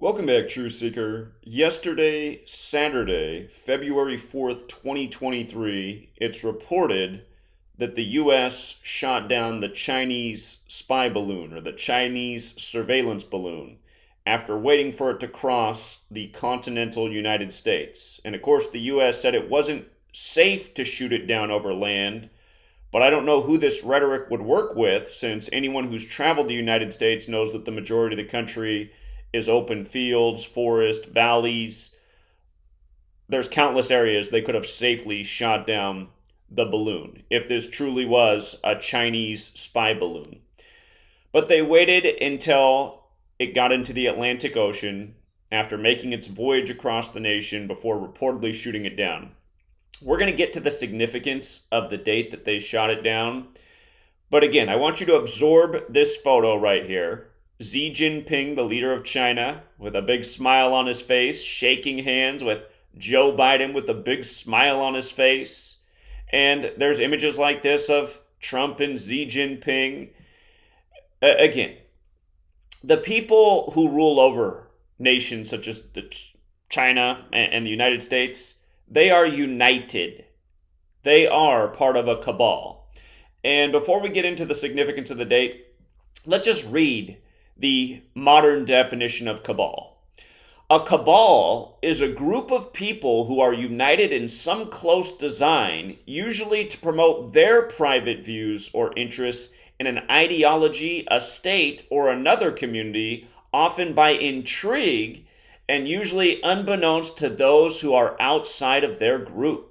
Welcome back, True Seeker. Yesterday, Saturday, February 4th, 2023, it's reported that the US shot down the Chinese spy balloon or the Chinese surveillance balloon after waiting for it to cross the continental United States. And of course, the US said it wasn't safe to shoot it down over land, but I don't know who this rhetoric would work with, since anyone who's traveled the United States knows that the majority of the country is open fields, forest, valleys. There's countless areas they could have safely shot down the balloon if this truly was a Chinese spy balloon. But they waited until it got into the Atlantic Ocean after making its voyage across the nation before reportedly shooting it down. We're going to get to the significance of the date that they shot it down. But again, I want you to absorb this photo right here. Xi Jinping, the leader of China, with a big smile on his face, shaking hands with Joe Biden with a big smile on his face. And there's images like this of Trump and Xi Jinping. Again, the people who rule over nations such as China and the United States, they are united. They are part of a cabal. And before we get into the significance of the date, let's just read the modern definition of cabal. A cabal is a group of people who are united in some close design, usually to promote their private views or interests in an ideology, a state, or another community, often by intrigue, and usually unbeknownst to those who are outside of their group.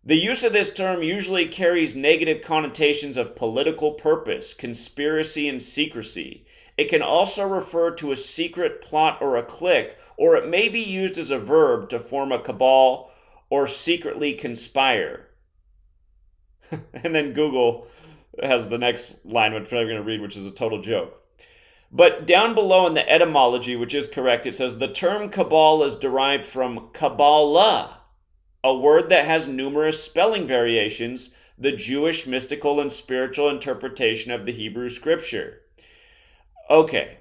The use of this term usually carries negative connotations of political purpose, conspiracy, and secrecy. It can also refer to a secret plot or a clique, or it may be used as a verb to form a cabal or secretly conspire. And then Google has the next line, which I'm going to read, which is a total joke. But down below in the etymology, which is correct, it says the term cabal is derived from Kabbalah, a word that has numerous spelling variations, the Jewish mystical and spiritual interpretation of the Hebrew scripture. Okay,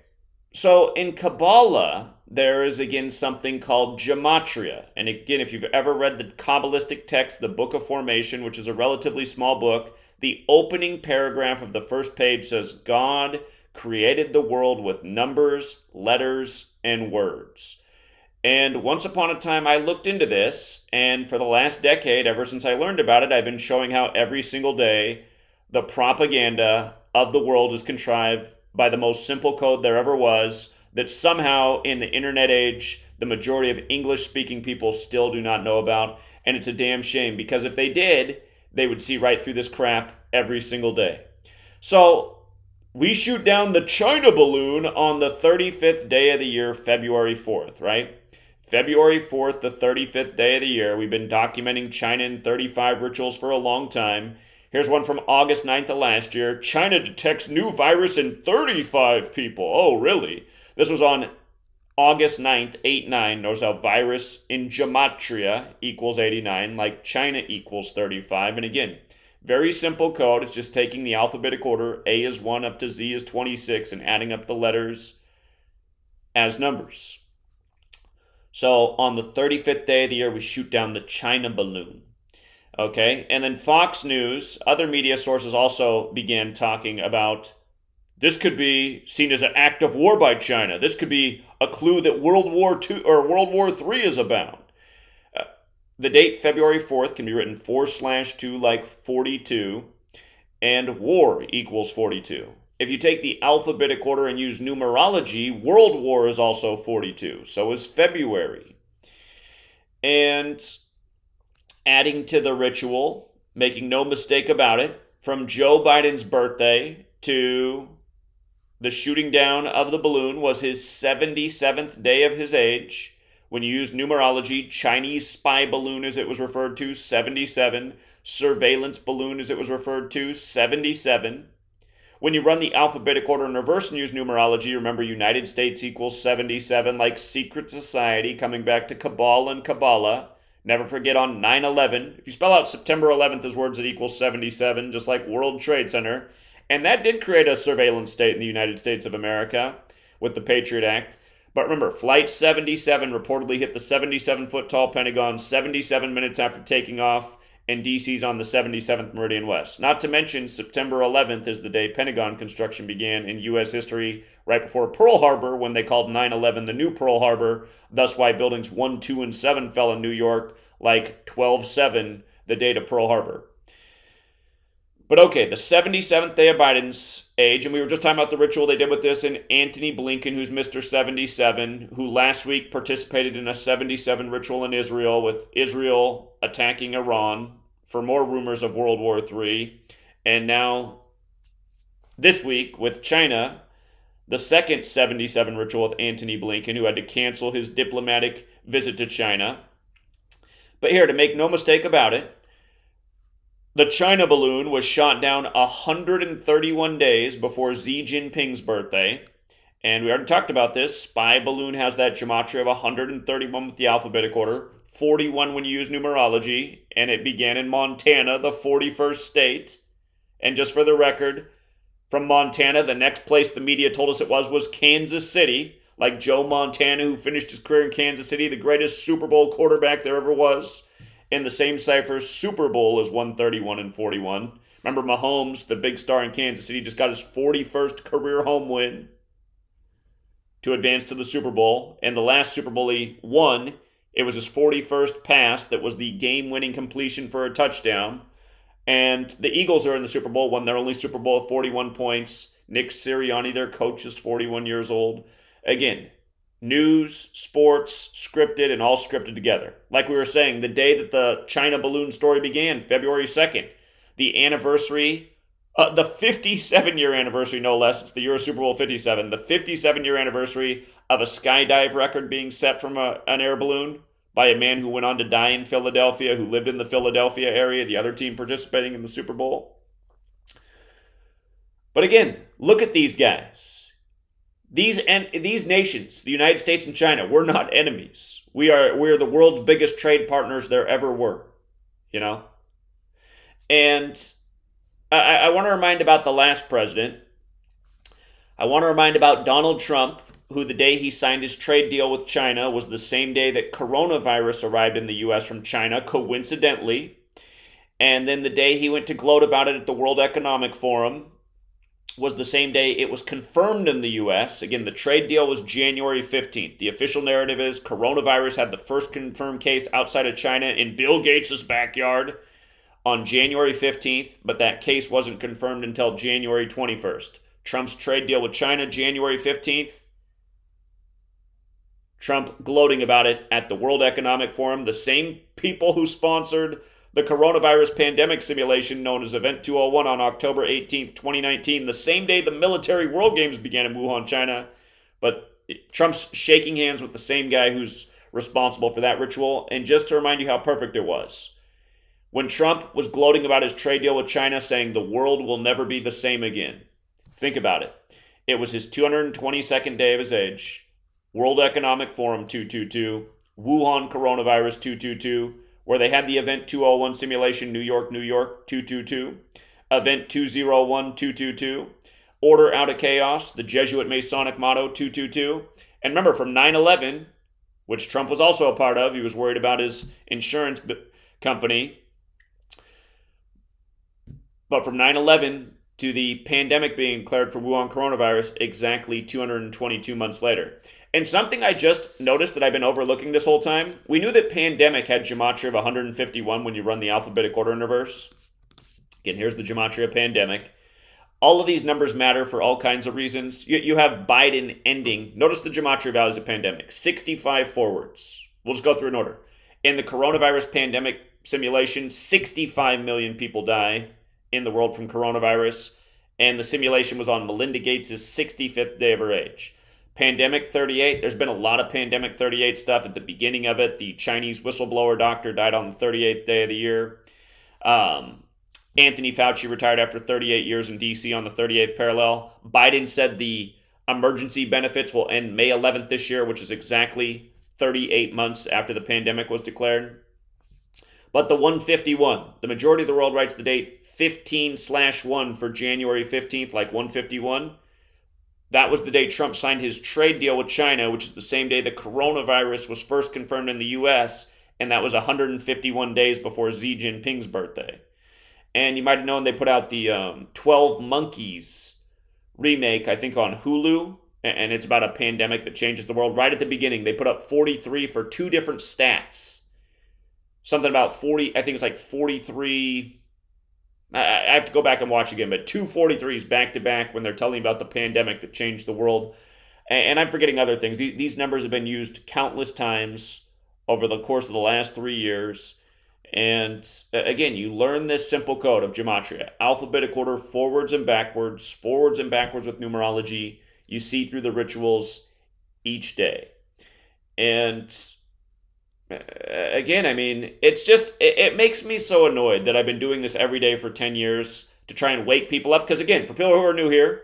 so in Kabbalah, there is again something called Gematria. And again, if you've ever read the Kabbalistic text, the Book of Formation, which is a relatively small book, the opening paragraph of the first page says, God created the world with numbers, letters, and words. And once upon a time, I looked into this, and for the last decade, ever since I learned about it, I've been showing how every single day the propaganda of the world is contrived by the most simple code there ever was, that somehow in the internet age, the majority of English-speaking people still do not know about. And it's a damn shame, because if they did, they would see right through this crap every single day. So we shoot down the China balloon on the 35th day of the year, February 4th, right? February 4th, the 35th day of the year. We've been documenting China in 35 rituals for a long time. Here's one from August 9th of last year. China detects new virus in 35 people. Oh, really? This was on August 9th, 8-9. Notice how virus in Gematria equals 89, like China equals 35. And again, very simple code. It's just taking the alphabetic order. A is 1 up to Z is 26 and adding up the letters as numbers. So on the 35th day of the year, we shoot down the China balloon. Okay, and then Fox News, other media sources also began talking about this could be seen as an act of war by China. This could be a clue that World War II or World War III is abound. The date February 4th can be written /2 like 42, and war equals 42. If you take the alphabetic order and use numerology, World War is also 42. So is February. And adding to the ritual, making no mistake about it, from Joe Biden's birthday to the shooting down of the balloon was his 77th day of his age. When you use numerology, Chinese spy balloon as it was referred to, 77. Surveillance balloon as it was referred to, 77. When you run the alphabetic order in reverse and use numerology, remember United States equals 77, like secret society, coming back to Cabal and Kabbalah. Never forget on 9/11, if you spell out September 11th as words that equal 77, just like World Trade Center, and that did create a surveillance state in the United States of America with the Patriot Act. But remember, Flight 77 reportedly hit the 77-foot tall Pentagon 77 minutes after taking off, and DC's on the 77th Meridian West. Not to mention, September 11th is the day Pentagon construction began in U.S. history, right before Pearl Harbor, when they called 9/11 the new Pearl Harbor, thus why buildings 1, 2, and 7 fell in New York like 12/7 the date of Pearl Harbor. But okay, the 77th day of Biden's age, and we were just talking about the ritual they did with this, and Antony Blinken, who's Mr. 77, who last week participated in a 77 ritual in Israel, with Israel attacking Iran for more rumors of World War III, and now this week with China, the second 77 ritual with Antony Blinken, who had to cancel his diplomatic visit to China. But here, to make no mistake about it, the China balloon was shot down 131 days before Xi Jinping's birthday. And we already talked about this. Spy balloon has that gematria of 131 with the alphabetic order, 41 when you use numerology, and it began in Montana, the 41st state. And just for the record, from Montana, the next place the media told us it was Kansas City, like Joe Montana, who finished his career in Kansas City, the greatest Super Bowl quarterback there ever was. In the same cipher, Super Bowl is 131 and 41. Remember, Mahomes, the big star in Kansas City, just got his 41st career home win to advance to the Super Bowl. And the last Super Bowl he won, it was his 41st pass that was the game-winning completion for a touchdown. And the Eagles are in the Super Bowl, won their only Super Bowl at 41 points. Nick Sirianni, their coach, is 41 years old. Again, news, sports, scripted, and all scripted together. Like we were saying, the day that the China balloon story began, February 2nd, the anniversary, the 57-year anniversary, no less, it's the year of Super Bowl 57, the 57-year anniversary of a skydive record being set from an air balloon by a man who went on to die in Philadelphia, who lived in the Philadelphia area, the other team participating in the Super Bowl. But again, look at these guys. These nations, the United States and China, we're not enemies. We're the world's biggest trade partners there ever were, you know? And I want to remind about the last president. I want to remind about Donald Trump, who the day he signed his trade deal with China was the same day that coronavirus arrived in the U.S. from China, coincidentally. And then the day he went to gloat about it at the World Economic Forum was the same day it was confirmed in the U.S. Again, the trade deal was January 15th. The official narrative is coronavirus had the first confirmed case outside of China in Bill Gates' backyard on January 15th, but that case wasn't confirmed until January 21st. Trump's trade deal with China, January 15th. Trump gloating about it at the World Economic Forum. The same people who sponsored the coronavirus pandemic simulation known as Event 201 on October 18th, 2019, the same day the military World Games began in Wuhan, China. But Trump's shaking hands with the same guy who's responsible for that ritual. And just to remind you how perfect it was, when Trump was gloating about his trade deal with China, saying the world will never be the same again, think about it. It was his 222nd day of his age, World Economic Forum 222, Wuhan coronavirus 222, where they had the Event 201 simulation, New York, 222, Event 201, 222, Order Out of Chaos, the Jesuit Masonic motto, 222. And remember, from 9/11, which Trump was also a part of, he was worried about his insurance company. But from 9/11 to the pandemic being declared for Wuhan coronavirus, exactly 222 months later. And something I just noticed that I've been overlooking this whole time, we knew that pandemic had gematria of 151 when you run the alphabetic order in reverse. Again, here's the gematria of pandemic. All of these numbers matter for all kinds of reasons. You have Biden ending. Notice the gematria values of pandemic. 65 forwards. We'll just go through in order. In the coronavirus pandemic simulation, 65 million people die in the world from coronavirus. And the simulation was on Melinda Gates' 65th day of her age. Pandemic 38, there's been a lot of Pandemic 38 stuff at the beginning of it. The Chinese whistleblower doctor died on the 38th day of the year. Anthony Fauci retired after 38 years in D.C. on the 38th parallel. Biden said the emergency benefits will end May 11th this year, which is exactly 38 months after the pandemic was declared. But the 151, the majority of the world writes the date 15/1 for January 15th, like 151. That was the day Trump signed his trade deal with China, which is the same day the coronavirus was first confirmed in the US, and that was 151 days before Xi Jinping's birthday. And you might have known they put out the 12 Monkeys remake, I think, on Hulu, and it's about a pandemic that changes the world. Right at the beginning, they put up 43 for two different stats. Something about 40, I think it's like 43. I have to go back and watch again, but two 43s back to back when they're telling about the pandemic that changed the world. And I'm forgetting other things. These numbers have been used countless times over the course of the last 3 years. And again, you learn this simple code of Gematria. Alphabetic order, forwards and backwards with numerology. You see through the rituals each day. And again, I mean, it's just, it makes me so annoyed that I've been doing this every day for 10 years to try and wake people up. Because again, for people who are new here,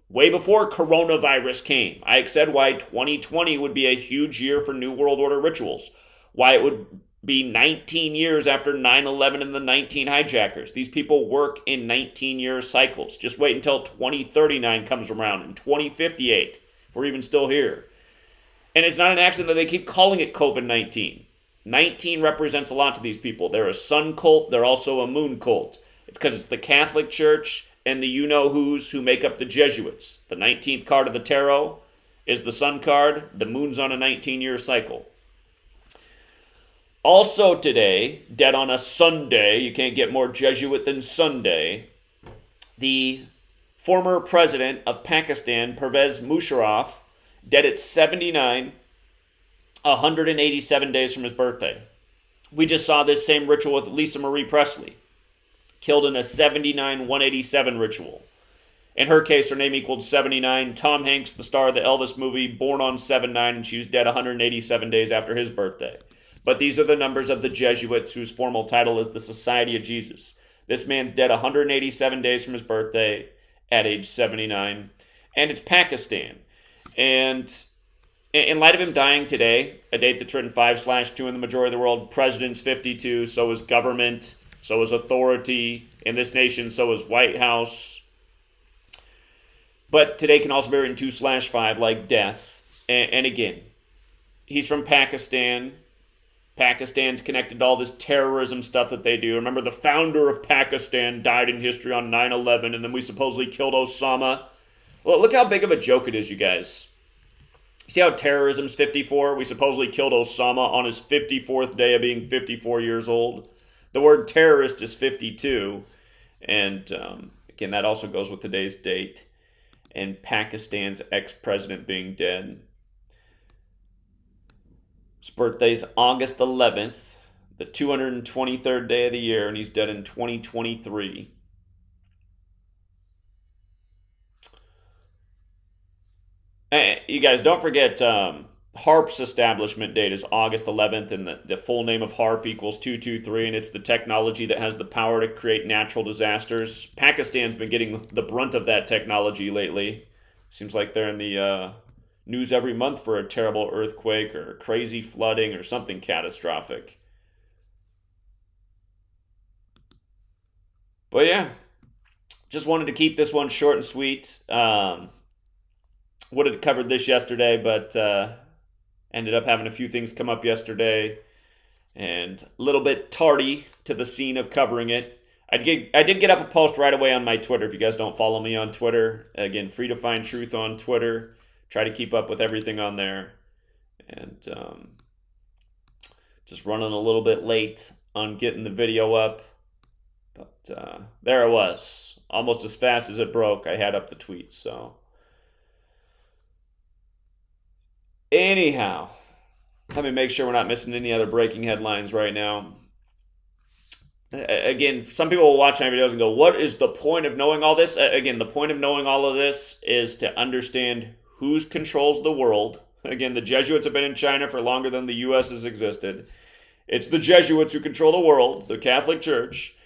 way before coronavirus came, I said why 2020 would be a huge year for New World Order rituals. Why it would be 19 years after 9/11 and the 19 hijackers. These people work in 19-year cycles. Just wait until 2039 comes around and 2058, if we're even still here. And it's not an accident that they keep calling it COVID-19. 19 represents a lot to these people. They're a sun cult. They're also a moon cult. It's because it's the Catholic Church and the you-know-who's who make up the Jesuits. The 19th card of the tarot is the sun card. The moon's on a 19-year cycle. Also today, dead on a Sunday, you can't get more Jesuit than Sunday, the former president of Pakistan, Pervez Musharraf, dead at 79, 187 days from his birthday. We just saw this same ritual with Lisa Marie Presley, killed in a 79-187 ritual. In her case, her name equaled 79. Tom Hanks, the star of the Elvis movie, born on 7/9, and she was dead 187 days after his birthday. But these are the numbers of the Jesuits, whose formal title is the Society of Jesus. This man's dead 187 days from his birthday at age 79. And it's Pakistan. And in light of him dying today, a date that's written 5/2 in the majority of the world, president's 52, so is government, so is authority in this nation, so is White House. But today can also be written 2/5, like death. And again, he's from Pakistan. Pakistan's connected to all this terrorism stuff that they do. Remember, the founder of Pakistan died in history on 9/11, and then we supposedly killed Osama. Well, look how big of a joke it is, you guys. See how terrorism's 54? We supposedly killed Osama on his 54th day of being 54 years old. The word terrorist is 52. And again, that also goes with today's date. And Pakistan's ex-president being dead. His birthday's August 11th, the 223rd day of the year, and he's dead in 2023. And you guys, don't forget, HARP's establishment date is August 11th, and the full name of HARP equals 223, and it's the technology that has the power to create natural disasters. Pakistan's been getting the brunt of that technology lately. Seems like they're in the news every month for a terrible earthquake or crazy flooding or something catastrophic. But yeah, just wanted to keep this one short and sweet. Would have covered this yesterday, but ended up having a few things come up yesterday and a little bit tardy to the scene of covering it. I did get up a post right away on my Twitter. If you guys don't follow me on Twitter, again, Free to Find Truth on Twitter. Try to keep up with everything on there. And just running a little bit late on getting the video up. But there it was. Almost as fast as it broke, I had up the tweet. So anyhow, let me make sure we're not missing any other breaking headlines right now. Again, some people will watch my videos and go, what is the point of knowing all this? Again, the point of knowing all of this is to understand who controls the world. Again, the Jesuits have been in China for longer than the U.S. has existed. It's the Jesuits who control the world, the Catholic Church,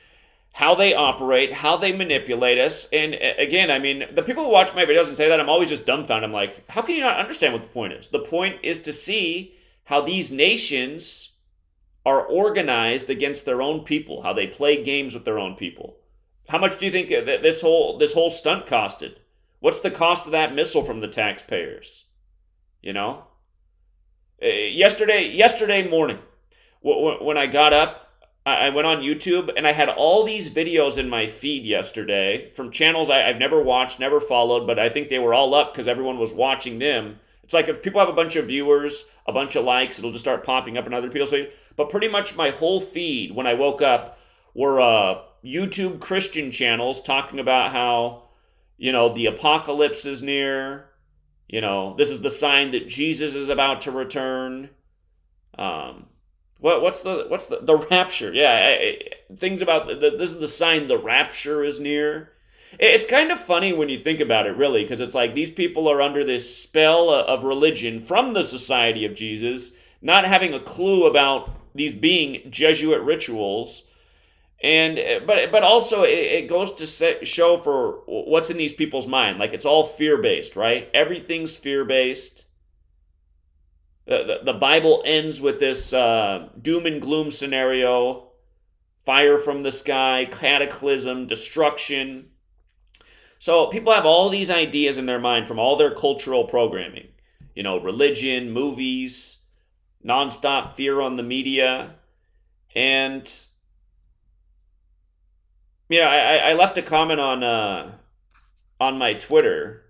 how they operate, how they manipulate us. And again, I mean, the people who watch my videos and say that, I'm always just dumbfounded. I'm like, how can you not understand what the point is? The point is to see how these nations are organized against their own people, how they play games with their own people. How much do you think that this whole stunt costed? What's the cost of that missile from the taxpayers? You know? Yesterday morning, when I got up, I went on YouTube and I had all these videos in my feed yesterday from channels I've never watched, never followed, but I think they were all up because everyone was watching them. It's like if people have a bunch of viewers, a bunch of likes, it'll just start popping up in other people's feed. But pretty much my whole feed when I woke up were YouTube Christian channels talking about how, the apocalypse is near. This is the sign that Jesus is about to return. What's the rapture? Yeah, things about this is the sign the rapture is near. It's kind of funny when you think about it, really, because it's like these people are under this spell of religion from the Society of Jesus, not having a clue about these being Jesuit rituals. And but also it goes to show for what's in these people's mind. Like it's all fear-based, right? Everything's fear-based. The Bible ends with this doom and gloom scenario, fire from the sky, cataclysm, destruction. So people have all these ideas in their mind from all their cultural programming. Religion, movies, nonstop fear on the media. And I left a comment on my Twitter.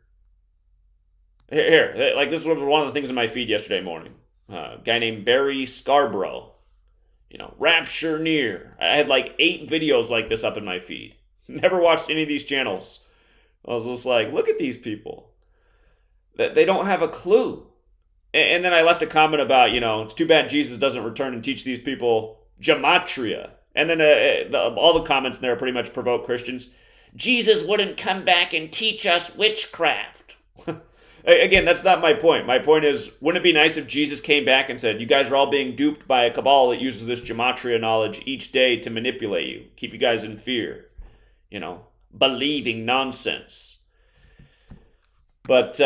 Here, like this was one of the things in my feed yesterday morning. A guy named Barry Scarborough. Rapture near. I had like 8 videos like this up in my feed. Never watched any of these channels. I was just like, look at these people. That they don't have a clue. And then I left a comment about, it's too bad Jesus doesn't return and teach these people gematria. And then all the comments in there pretty much provoke Christians. Jesus wouldn't come back and teach us witchcraft. Again, that's not my point. My point is, wouldn't it be nice if Jesus came back and said, you guys are all being duped by a cabal that uses this gematria knowledge each day to manipulate you, keep you guys in fear, believing nonsense. But,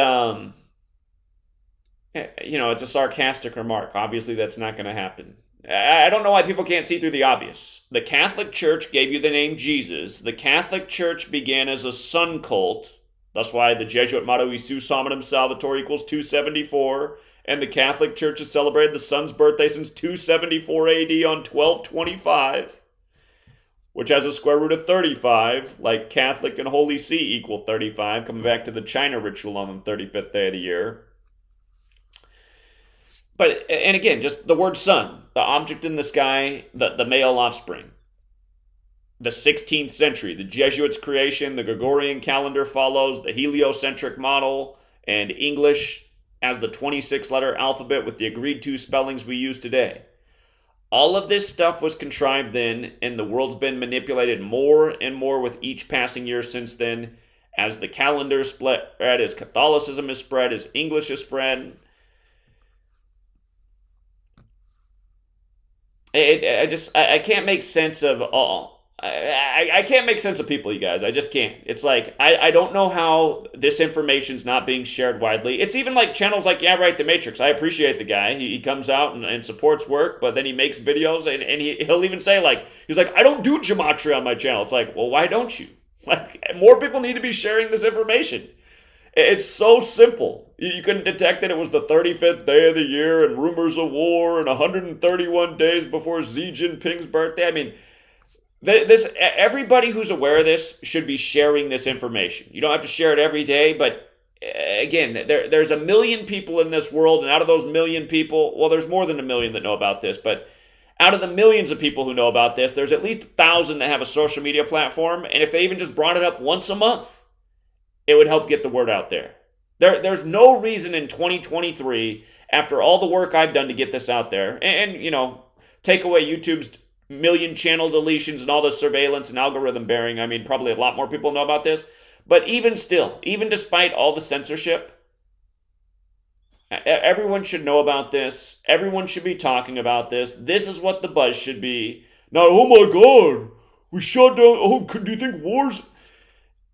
it's a sarcastic remark. Obviously, that's not going to happen. I don't know why people can't see through the obvious. The Catholic Church gave you the name Jesus. The Catholic Church began as a sun cult. That's why the Jesuit motto, Isus Hominum Salvator, equals 274. And the Catholic Church has celebrated the sun's birthday since 274 AD on 1225, which has a square root of 35, like Catholic and Holy See equal 35, coming back to the China ritual on the 35th day of the year. But, and again, just the word sun, the object in the sky, the male offspring. The 16th century, the Jesuits' creation, the Gregorian calendar follows, the heliocentric model, and English as the 26-letter alphabet with the agreed-to spellings we use today. All of this stuff was contrived then, and the world's been manipulated more and more with each passing year since then, as the calendar spread, as Catholicism is spread, as English is spread. I can't make sense of all. I can't make sense of people, you guys. I just can't. It's like, I don't know how this information's not being shared widely. It's even like channels like The Matrix. I appreciate the guy. He comes out and supports work, but then he makes videos and he'll even say he's like, I don't do gematria on my channel. It's like, well, why don't you? Like, more people need to be sharing this information. It's so simple. You can detect that it was the 35th day of the year and rumors of war and 131 days before Xi Jinping's birthday. I mean, everybody who's aware of this should be sharing this information. You don't have to share it every day, but again, there's 1 million people in this world, and out of those 1 million people, well, there's more than 1 million that know about this, but out of the millions of people who know about this, there's at least 1,000 that have a social media platform, and if they even just brought it up once a month, it would help get the word out there. There's no reason in 2023, after all the work I've done to get this out there, and take away YouTube's million channel deletions and all the surveillance and algorithm bearing, I mean, probably a lot more people know about this. But even still, even despite all the censorship, everyone should know about this. Everyone should be talking about this. This is what the buzz should be. Now, oh my God, we shut down. Oh, do you think wars?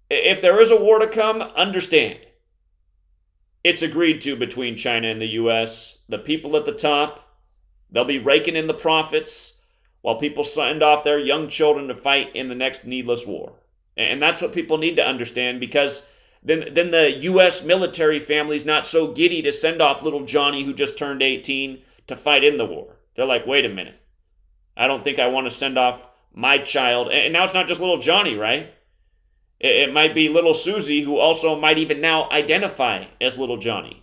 If there is a war to come, understand. It's agreed to between China and the U.S. The people at the top, they'll be raking in the profits while people send off their young children to fight in the next needless war. And that's what people need to understand, because then the U.S. military family's not so giddy to send off little Johnny who just turned 18 to fight in the war. They're like, wait a minute. I don't think I want to send off my child. And now it's not just little Johnny, right? It might be little Susie, who also might even now identify as little Johnny.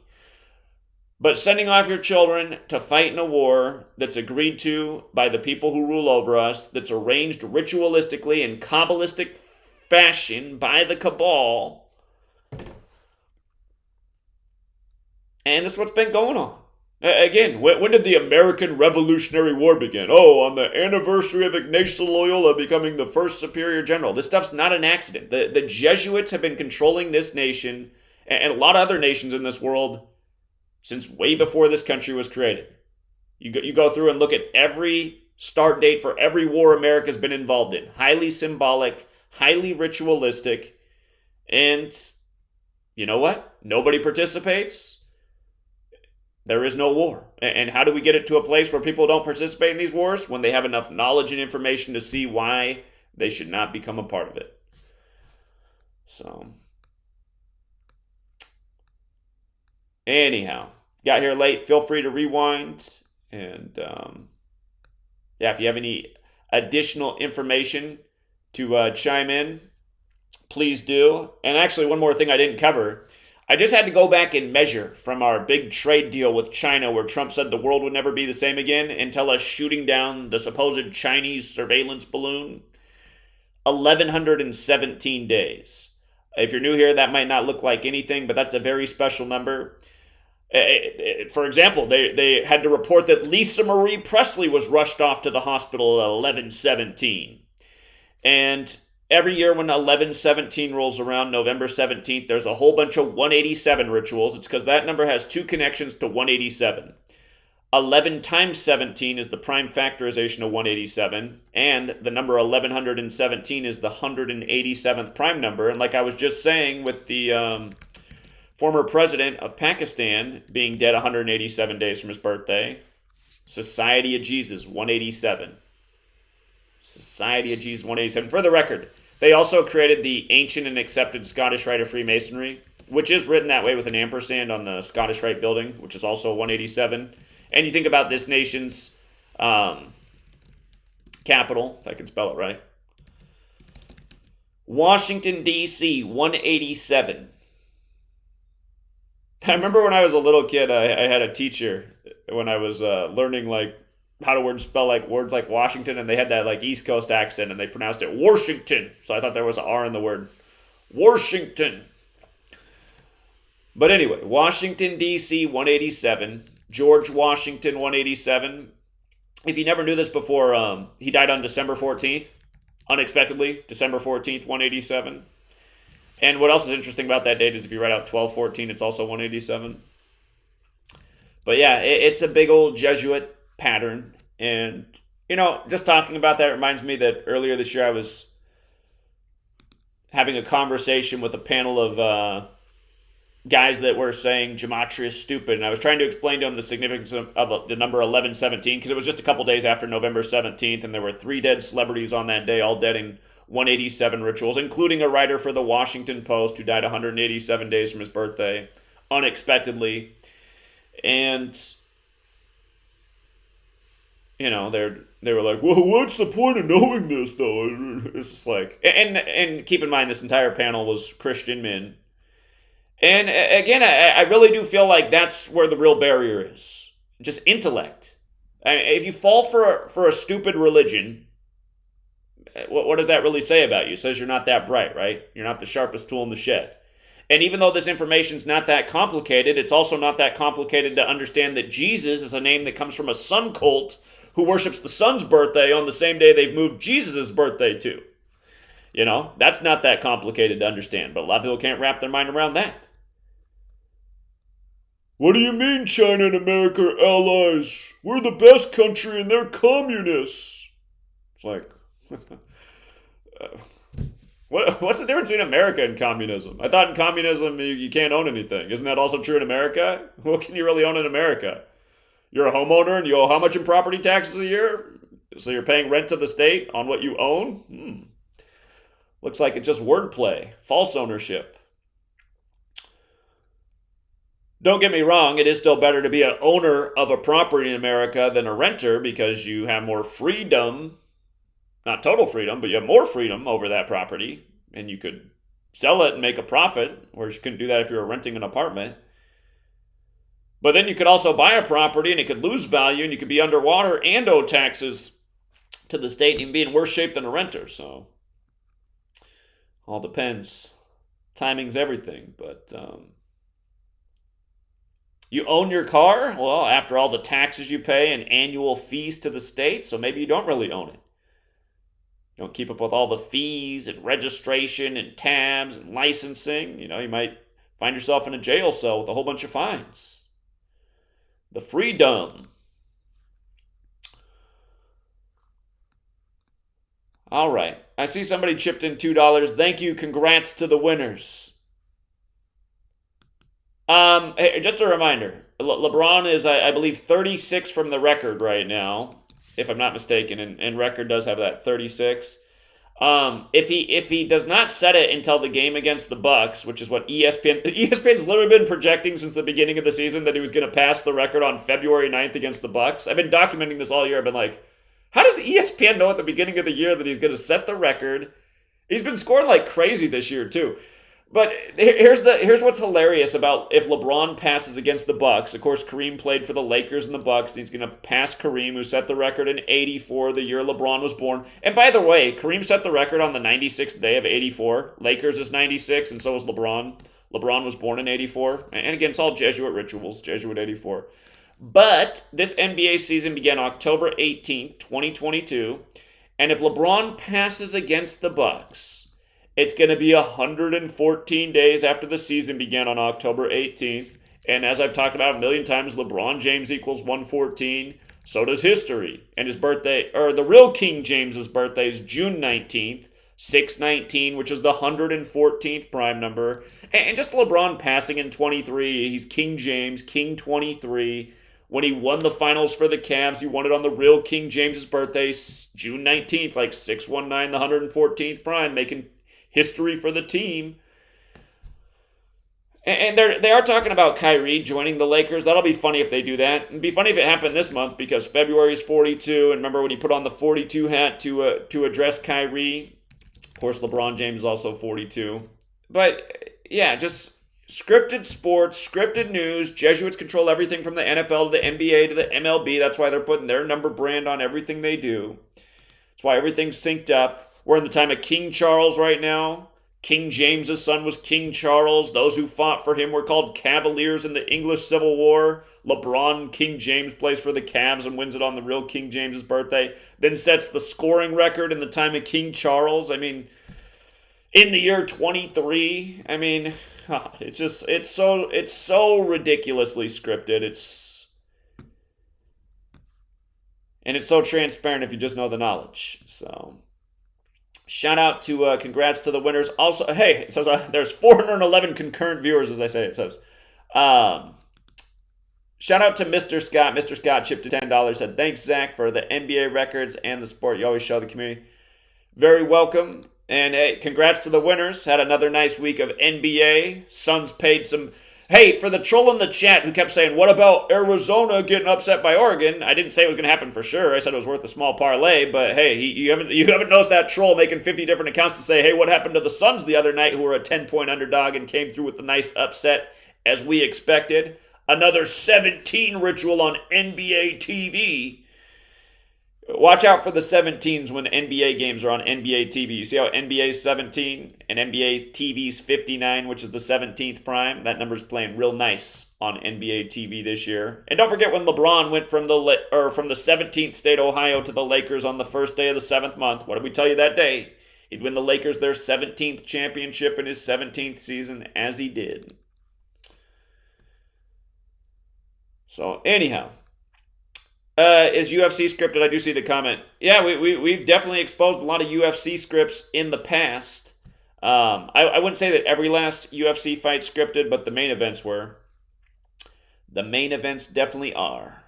But sending off your children to fight in a war that's agreed to by the people who rule over us, that's arranged ritualistically in Kabbalistic fashion by the cabal, and that's what's been going on. Again, when did the American Revolutionary War begin? Oh, on the anniversary of Ignatius Loyola becoming the first superior general. This stuff's not an accident. The Jesuits have been controlling this nation and a lot of other nations in this world since way before this country was created. You go through and look at every start date for every war America's been involved in. Highly symbolic, highly ritualistic, and you know what? Nobody participates. There is no war. And how do we get it to a place where people don't participate in these wars? When they have enough knowledge and information to see why they should not become a part of it. So, anyhow, got here late. Feel free to rewind. And, if you have any additional information to chime in, please do. And actually, one more thing I didn't cover. I just had to go back and measure from our big trade deal with China where Trump said the world would never be the same again until us shooting down the supposed Chinese surveillance balloon. 1,117 days. If you're new here, that might not look like anything, but that's a very special number. For example, they had to report that Lisa Marie Presley was rushed off to the hospital at 11/17. And every year when 11/17 rolls around, November 17th, there's a whole bunch of 187 rituals. It's because that number has two connections to 187. 11 times 17 is the prime factorization of 187, and the number 1117 is the 187th prime number. And like I was just saying with the former president of Pakistan being dead 187 days from his birthday, Society of Jesus, 187. Society of Jesus 187. For the record, they also created the ancient and accepted Scottish Rite of Freemasonry, which is written that way with an ampersand on the Scottish Rite building, which is also 187. And you think about this nation's capital, if I can spell it right. Washington, D.C., 187. I remember when I was a little kid, I had a teacher when I was learning how to spell words like Washington, and they had that East Coast accent, and they pronounced it Washington. So I thought there was an R in the word. Washington. But anyway, Washington, D.C., 187. George Washington, 187. If you never knew this before, he died on December 14th. Unexpectedly, December 14th, 187. And what else is interesting about that date is if you write out 12/14, it's also 187. But yeah, it's a big old Jesuit pattern. And, just talking about that reminds me that earlier this year I was having a conversation with a panel of guys that were saying Gematria is stupid. And I was trying to explain to them the significance of the number 1117 because it was just a couple days after November 17th, and there were 3 dead celebrities on that day, all dead in 187 rituals, including a writer for the Washington Post who died 187 days from his birthday, unexpectedly. And, they were like, well, what's the point of knowing this, though? It's just and keep in mind, this entire panel was Christian men. And again, I really do feel like that's where the real barrier is. Just intellect. If you fall for a stupid religion, what does that really say about you? It says you're not that bright, right? You're not the sharpest tool in the shed. And even though this information's not that complicated, it's also not that complicated to understand that Jesus is a name that comes from a sun cult who worships the sun's birthday on the same day they've moved Jesus' birthday to. That's not that complicated to understand, but a lot of people can't wrap their mind around that. What do you mean China and America are allies? We're the best country and they're communists. It's like, what's the difference between America and communism? I thought in communism you can't own anything. Isn't that also true in America? What can you really own in America? You're a homeowner and you owe how much in property taxes a year? So you're paying rent to the state on what you own? Looks like it's just wordplay. False ownership. Don't get me wrong, it is still better to be an owner of a property in America than a renter because you have more freedom. Not total freedom, but you have more freedom over that property, and you could sell it and make a profit, whereas you couldn't do that if you were renting an apartment. But then you could also buy a property and it could lose value and you could be underwater and owe taxes to the state and even be in worse shape than a renter. So all depends. Timing's everything. But you own your car? Well, after all the taxes you pay and annual fees to the state, so maybe you don't really own it. You don't keep up with all the fees and registration and tabs and licensing. You might find yourself in a jail cell with a whole bunch of fines. The freedom. All right. I see somebody chipped in $2. Thank you. Congrats to the winners. Hey, just a reminder. LeBron is, I believe, 36 from the record right now, if I'm not mistaken, and record does have that 36. If he does not set it until the game against the Bucks, which is what ESPN's literally been projecting since the beginning of the season that he was going to pass the record on February 9th against the Bucks. I've been documenting this all year. I've been like, how does ESPN know at the beginning of the year that he's going to set the record? He's been scoring like crazy this year too. But here's what's hilarious about if LeBron passes against the Bucks. Of course, Kareem played for the Lakers and the Bucks. He's going to pass Kareem, who set the record in '84, the year LeBron was born. And by the way, Kareem set the record on the 96th day of '84. Lakers is 96, and so is LeBron. LeBron was born in '84, and again, it's all Jesuit rituals. Jesuit '84. But this NBA season began October 18th, 2022, and if LeBron passes against the Bucks, it's going to be 114 days after the season began on October 18th. And as I've talked about a million times, LeBron James equals 114. So does history. And his birthday, or the real King James's birthday is June 19th, 619, which is the 114th prime number. And just LeBron passing in 23, he's King James, King 23. When he won the finals for the Cavs, he won it on the real King James's birthday, June 19th, like 619, the 114th prime, making history for the team. And they are talking about Kyrie joining the Lakers. That'll be funny if they do that. It'd be funny if it happened this month because February is 42. And remember when he put on the 42 hat to address Kyrie? Of course, LeBron James is also 42. But yeah, just scripted sports, scripted news. Jesuits control everything from the NFL to the NBA to the MLB. That's why they're putting their number brand on everything they do. That's why everything's synced up. We're in the time of King Charles right now. King James's son was King Charles. Those who fought for him were called Cavaliers in the English Civil War. LeBron, King James, plays for the Cavs and wins it on the real King James's birthday. Then sets the scoring record in the time of King Charles. I mean, in the year 23. I mean, God, it's so ridiculously scripted. And it's so transparent if you just know the knowledge. So shout out to, congrats to the winners. Also, hey, it says there's 411 concurrent viewers, as I say, it says. Shout out to Mr. Scott. Mr. Scott chipped to $10, said, thanks, Zach, for the NBA records and the sport you always show the community. Very welcome. And hey, congrats to the winners. Had another nice week of NBA. Suns paid some. Hey, for the troll in the chat who kept saying, what about Arizona getting upset by Oregon? I didn't say it was going to happen for sure. I said it was worth a small parlay. But hey, you haven't noticed that troll making 50 different accounts to say, hey, what happened to the Suns the other night who were a 10-point underdog and came through with a nice upset as we expected? Another 17 ritual on NBA TV. Watch out for the 17s when NBA games are on NBA TV. You see how NBA's 17 and NBA TV's 59, which is the 17th prime? That number's playing real nice on NBA TV this year. And don't forget when LeBron went from the 17th state, Ohio, to the Lakers on the first day of the 7th month. What did we tell you that day? He'd win the Lakers their 17th championship in his 17th season, as he did. So anyhow, is UFC scripted? I do see the comment. Yeah, we've definitely exposed a lot of UFC scripts in the past. I wouldn't say that every last UFC fight scripted, but the main events were. The main events definitely are.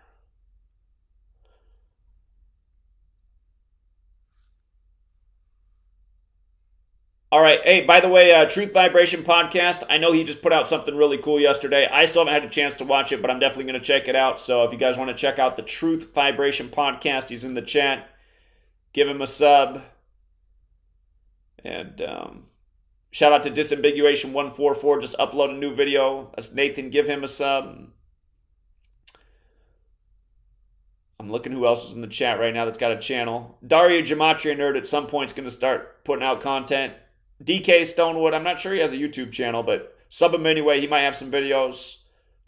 All right. Hey, by the way, Truth Vibration podcast. I know he just put out something really cool yesterday. I still haven't had a chance to watch it, but I'm definitely going to check it out. So if you guys want to check out the Truth Vibration podcast, he's in the chat. Give him a sub. And shout out to Disambiguation144. Just upload a new video. That's Nathan. Give him a sub. I'm looking who else is in the chat right now that's got a channel. Daria Gematria Nerd at some point is going to start putting out content. DK Stonewood, I'm not sure he has a YouTube channel, but sub him anyway. He might have some videos.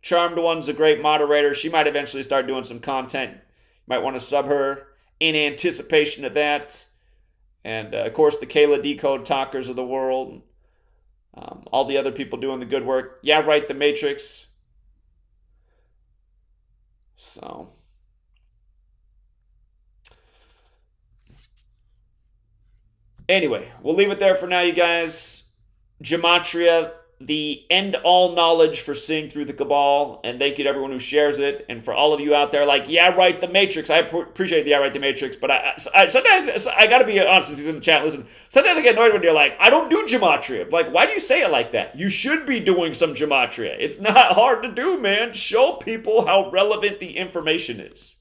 Charmed One's a great moderator. She might eventually start doing some content. You might want to sub her in anticipation of that. And, of course, the Kayla Decode Talkers of the world. All the other people doing the good work. Yeah, right, the Matrix. So... anyway, we'll leave it there for now, you guys. Gematria, the end-all knowledge for seeing through the cabal, and thank you to everyone who shares it. And for all of you out there like, yeah, right, the Matrix. I appreciate the yeah, right, the Matrix, but I sometimes, I got to be honest, since he's in the chat, listen, sometimes I get annoyed when you're like, I don't do Gematria. Like, why do you say it like that? You should be doing some Gematria. It's not hard to do, man. Show people how relevant the information is.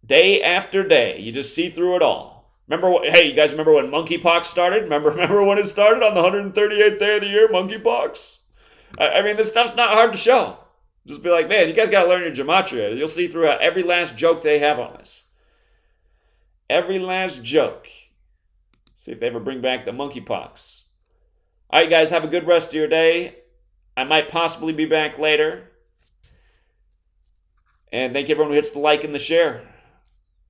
Day after day, you just see through it all. Remember, hey, you guys remember when monkeypox started? Remember when it started on the 138th day of the year, monkeypox? I mean, this stuff's not hard to show. Just be like, man, you guys got to learn your gematria. You'll see through every last joke they have on this. Every last joke. See if they ever bring back the monkeypox. All right, guys, have a good rest of your day. I might possibly be back later. And thank you everyone who hits the like and the share.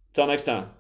Until next time.